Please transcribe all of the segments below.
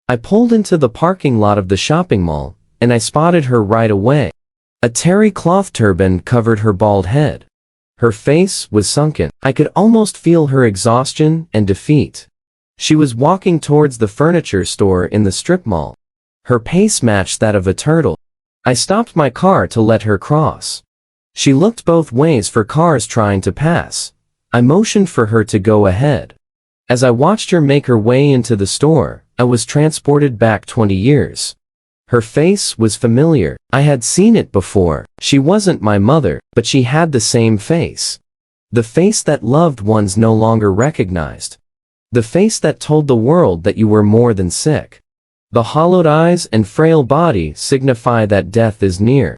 I pulled into the parking lot of the shopping mall, and I spotted her right away. A terry cloth turban covered her bald head. Her face was sunken. I could almost feel her exhaustion and defeat. She was walking towards the furniture store in the strip mall. Her pace matched that of a turtle. I stopped my car to let her cross. She looked both ways for cars trying to pass. I motioned for her to go ahead. As I watched her make her way into the store, I was transported back 20 years. Her face was familiar. I had seen it before. She wasn't my mother, but she had the same face. The face that loved ones no longer recognized. The face that told the world that you were more than sick. The hollowed eyes and frail body signify that death is near.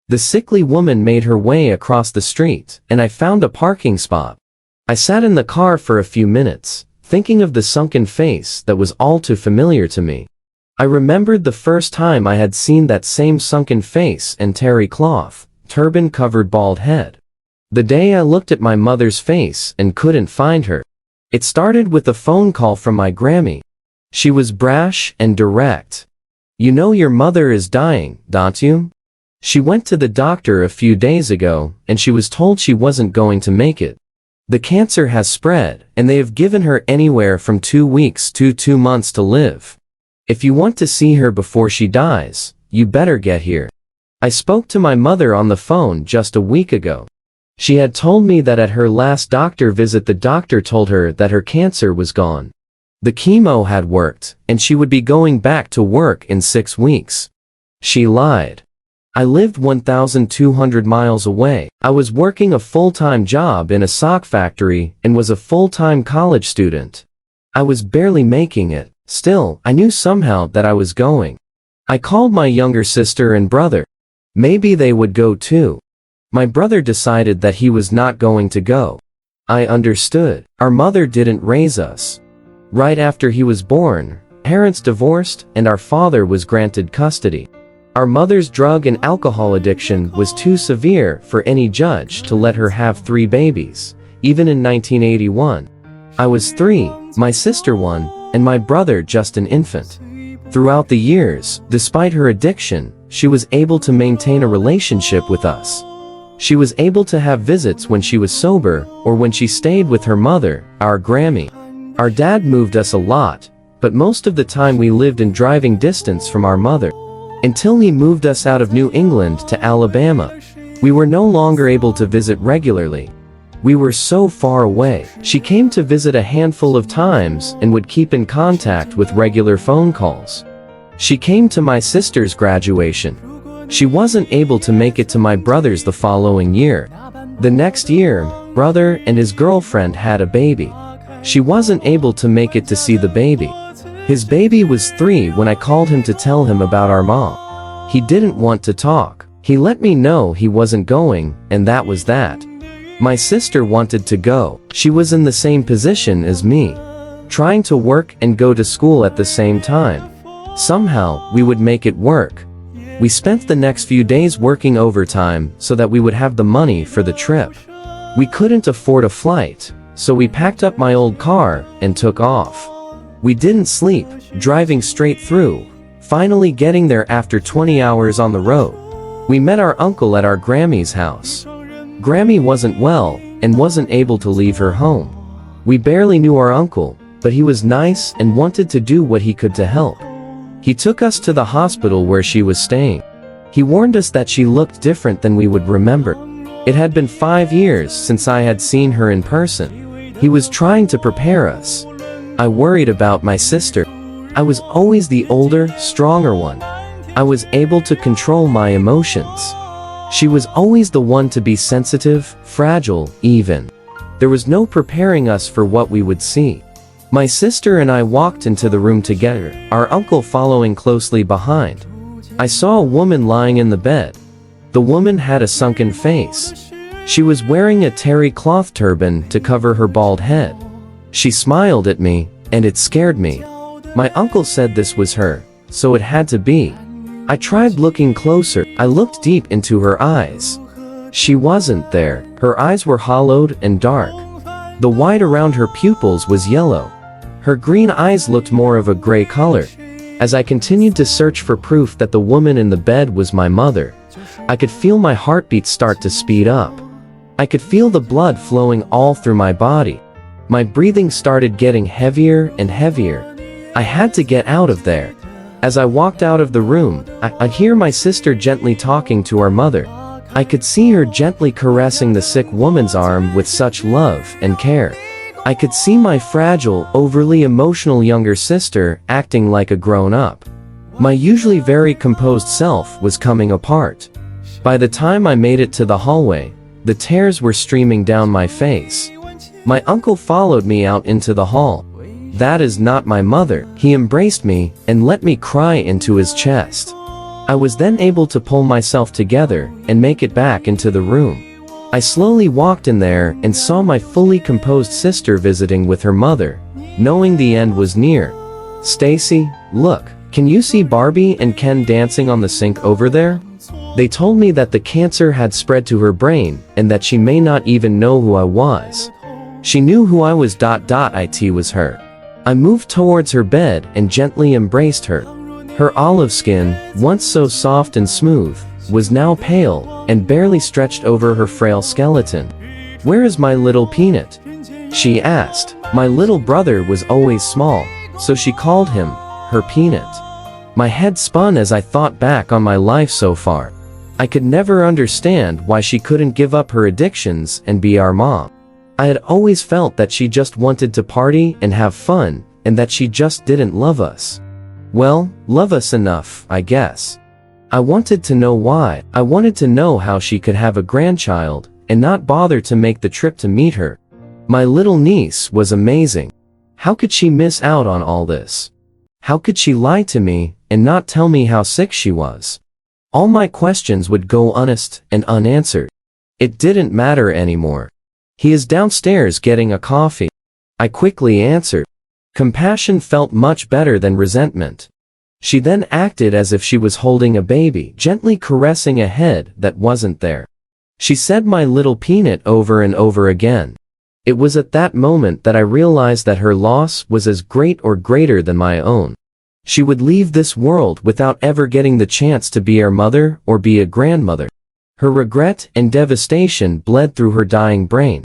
The sickly woman made her way across the street, and I found a parking spot. I sat in the car for a few minutes, thinking of the sunken face that was all too familiar to me. I remembered the first time I had seen that same sunken face and terry cloth, turban-covered bald head. The day I looked at my mother's face and couldn't find her. It started with a phone call from my Grammy. She was brash and direct. "You know your mother is dying, don't you? She went to the doctor a few days ago, and she was told she wasn't going to make it. The cancer has spread, and they have given her anywhere from 2 weeks to 2 months to live. If you want to see her before she dies, you better get here." I spoke to my mother on the phone just a week ago. She had told me that at her last doctor visit the doctor told her that her cancer was gone. The chemo had worked, and she would be going back to work in 6 weeks. She lied. I lived 1,200 miles away. I was working a full-time job in a sock factory and was a full-time college student. I was barely making it. Still, I knew somehow that I was going. I called my younger sister and brother. Maybe they would go too. My brother decided that he was not going to go. I understood. Our mother didn't raise us. Right after he was born, parents divorced and our father was granted custody. Our mother's drug and alcohol addiction was too severe for any judge to let her have 3 babies, even in 1981. I was 3, my sister 1, and my brother just an infant. Throughout the years, despite her addiction, she was able to maintain a relationship with us. She was able to have visits when she was sober or when she stayed with her mother, our Grammy. Our dad moved us a lot, but most of the time we lived in driving distance from our mother. Until he moved us out of New England to Alabama. We were no longer able to visit regularly. We were so far away. She came to visit a handful of times and would keep in contact with regular phone calls. She came to my sister's graduation. She wasn't able to make it to my brother's the following year. The next year, brother and his girlfriend had a baby. She wasn't able to make it to see the baby. His baby was 3 when I called him to tell him about our mom. He didn't want to talk. He let me know he wasn't going, and that was that. My sister wanted to go. She was in the same position as me, trying to work and go to school at the same time. Somehow, we would make it work. We spent the next few days working overtime so that we would have the money for the trip. We couldn't afford a flight, so we packed up my old car and took off. We didn't sleep, driving straight through, finally getting there after 20 hours on the road. We met our uncle at our Grammy's house. Grammy wasn't well and wasn't able to leave her home. We barely knew our uncle, but he was nice and wanted to do what he could to help. He took us to the hospital where she was staying. He warned us that she looked different than we would remember. It had been 5 years since I had seen her in person. He was trying to prepare us. I worried about my sister. I was always the older, stronger one. I was able to control my emotions. She was always the one to be sensitive, fragile, even. There was no preparing us for what we would see. My sister and I walked into the room together, our uncle following closely behind. I saw a woman lying in the bed. The woman had a sunken face. She was wearing a terry cloth turban to cover her bald head. She smiled at me, and it scared me. My uncle said this was her, so it had to be. I tried looking closer. I looked deep into her eyes. She wasn't there. Her eyes were hollowed and dark. The white around her pupils was yellow. Her green eyes looked more of a gray color. As I continued to search for proof that the woman in the bed was my mother, I could feel my heartbeat start to speed up. I could feel the blood flowing all through my body. My breathing started getting heavier and heavier. I had to get out of there. As I walked out of the room, I'd hear my sister gently talking to our mother. I could see her gently caressing the sick woman's arm with such love and care. I could see my fragile, overly emotional younger sister acting like a grown-up. My usually very composed self was coming apart. By the time I made it to the hallway, the tears were streaming down my face. My uncle followed me out into the hall. "That is not my mother." He embraced me and let me cry into his chest. I was then able to pull myself together and make it back into the room. I slowly walked in there and saw my fully composed sister visiting with her mother, knowing the end was near. "Stacy, look, can you see Barbie and Ken dancing on the sink over there?" They told me that the cancer had spread to her brain and that she may not even know who I was. She knew who I was. It was her. I moved towards her bed and gently embraced her. Her olive skin, once so soft and smooth, was now pale and barely stretched over her frail skeleton. "Where is my little peanut?" she asked. My little brother was always small, so she called him her peanut. My head spun as I thought back on my life so far. I could never understand why she couldn't give up her addictions and be our mom. I had always felt that she just wanted to party and have fun, and that she just didn't love us. Well, love us enough, I guess. I wanted to know why. I wanted to know how she could have a grandchild and not bother to make the trip to meet her. My little niece was amazing. How could she miss out on all this? How could she lie to me and not tell me how sick she was? All my questions would go unasked and unanswered. It didn't matter anymore. "He is downstairs getting a coffee," I quickly answered. Compassion felt much better than resentment. She then acted as if she was holding a baby, gently caressing a head that wasn't there. She said "my little peanut" over and over again. It was at that moment that I realized that her loss was as great or greater than my own. She would leave this world without ever getting the chance to be our mother or be a grandmother. Her regret and devastation bled through her dying brain.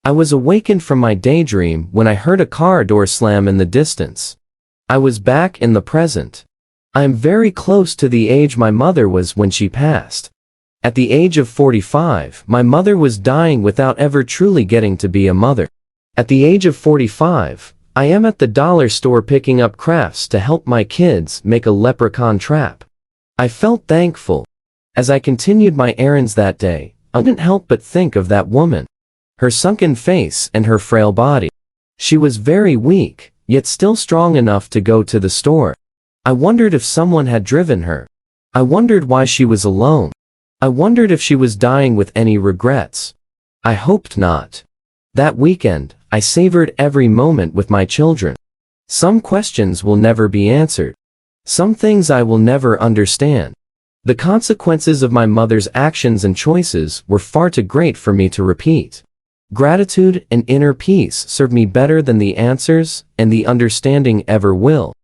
I was awakened from my daydream when I heard a car door slam in the distance. I was back in the present. I am very close to the age my mother was when she passed. At the age of 45, my mother was dying without ever truly getting to be a mother. At the age of 45, I am at the dollar store picking up crafts to help my kids make a leprechaun trap. I felt thankful. As I continued my errands that day, I couldn't help but think of that woman. Her sunken face and her frail body. She was very weak, yet still strong enough to go to the store. I wondered if someone had driven her. I wondered why she was alone. I wondered if she was dying with any regrets. I hoped not. That weekend, I savored every moment with my children. Some questions will never be answered. Some things I will never understand. The consequences of my mother's actions and choices were far too great for me to repeat. Gratitude and inner peace served me better than the answers and the understanding ever will.